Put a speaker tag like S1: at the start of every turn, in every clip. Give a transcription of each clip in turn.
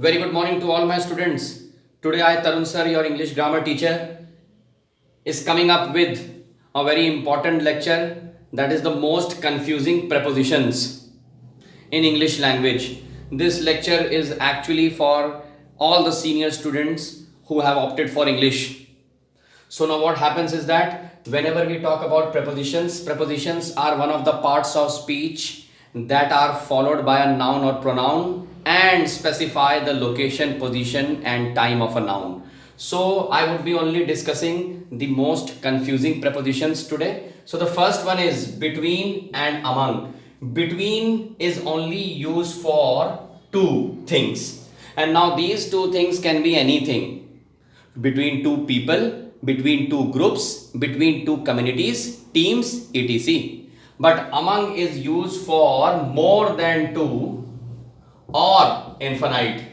S1: Very good morning to all my students. Today I, Tarun sir, your English grammar teacher, is coming up with a very important lecture, that is the most confusing prepositions in English language. This lecture is actually for all the senior students who have opted for English. So now what happens is that whenever we talk about prepositions, prepositions are one of the parts of speech that are followed by a noun or pronoun and specify the location, position and time of a noun. So I would be only discussing the most confusing prepositions today. So the first one is between and among. Between is only used for two things. And now these two things can be anything: between two people, between two groups, between two communities, teams, etc. But among is used for more than two or infinite.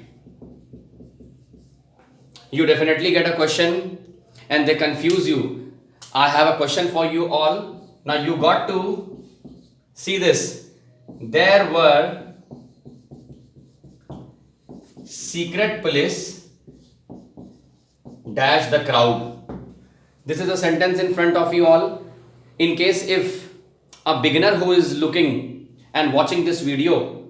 S1: You definitely get a question and they confuse you. I have a question for you all. Now you got to see this. There were secret police dash the crowd. This is a sentence in front of you all. In case if a beginner who is looking and watching this video,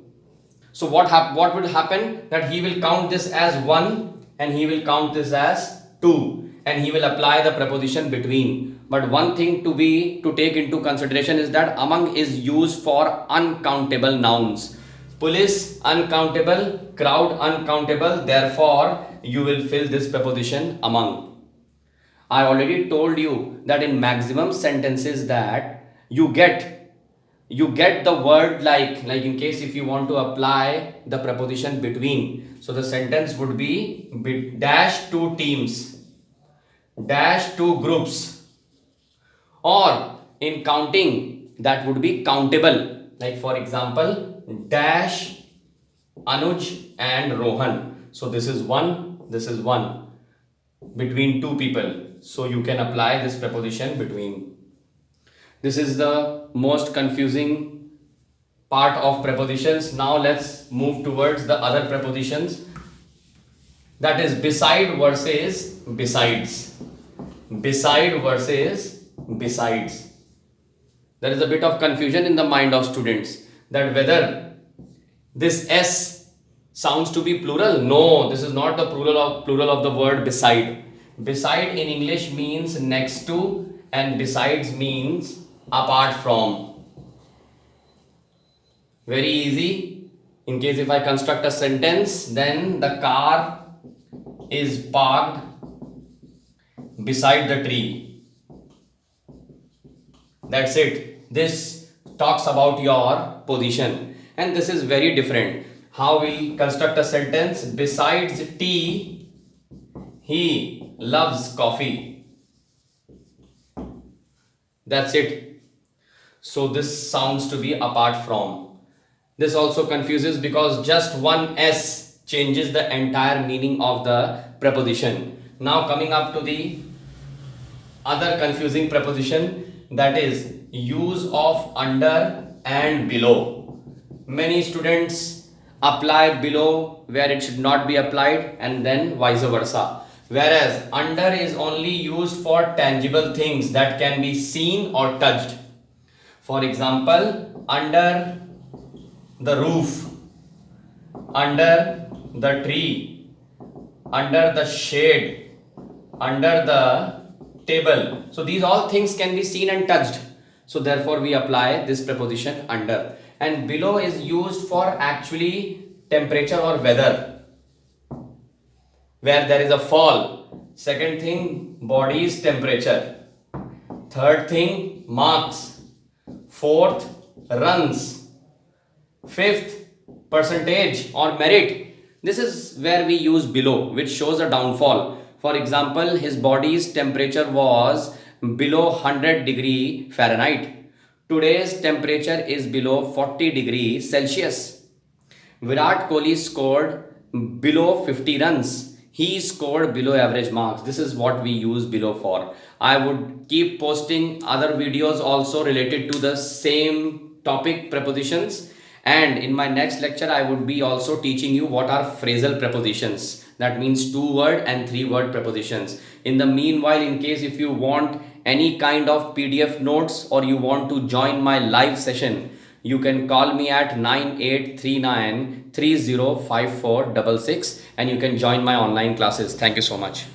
S1: so what would happen, that he will count this as 1 and he will count this as 2 and he will apply the preposition between. But one thing to take into consideration is that among is used for uncountable nouns. Police uncountable, crowd uncountable, therefore you will fill this preposition among. I already told you that in maximum sentences that you get the word like in case if you want to apply the preposition between, so the sentence would be dash two teams, dash two groups, or in counting that would be countable, like for example dash Anuj and Rohan. So this is one between two people, so you can apply this preposition between. This is the most confusing part of prepositions. Now let's move towards the other prepositions, that is beside versus besides. Beside versus besides. There is a bit of confusion in the mind of students that whether this S sounds to be plural. No, this is not the plural of the word beside. Beside in English means next to and besides means apart from. Very easy. In case if I construct a sentence, then the car is parked beside the tree. That's it. This talks about your position, and this is very different. How we construct a sentence? Besides tea, he loves coffee. That's it. So this sounds to be apart from. This also confuses because just one S changes the entire meaning of the preposition. Now coming up to the other confusing preposition, that is use of under and below. Many students apply below where it should not be applied and then vice versa. Whereas under is only used for tangible things that can be seen or touched. For example, under the roof, under the tree, under the shade, under the table. So these all things can be seen and touched. So therefore we apply this preposition under. And below is used for actually temperature or weather, where there is a fall. Second thing, body's temperature. Third thing, marks. Fourth, runs. Fifth, percentage or merit. This is where we use below, which shows a downfall. For example, his body's temperature was below 100 degree Fahrenheit. Today's temperature is below 40 degrees Celsius. Virat Kohli scored below 50 runs. He scored below average marks. This is what we use below for. I would keep posting other videos also related to the same topic, prepositions, And in my next lecture, I would be also teaching you what are phrasal prepositions. That means 2-word and 3-word prepositions. In the meanwhile, in case if you want any kind of PDF notes or you want to join my live session, you can call me at 9839 305466 and you can join my online classes. Thank you so much.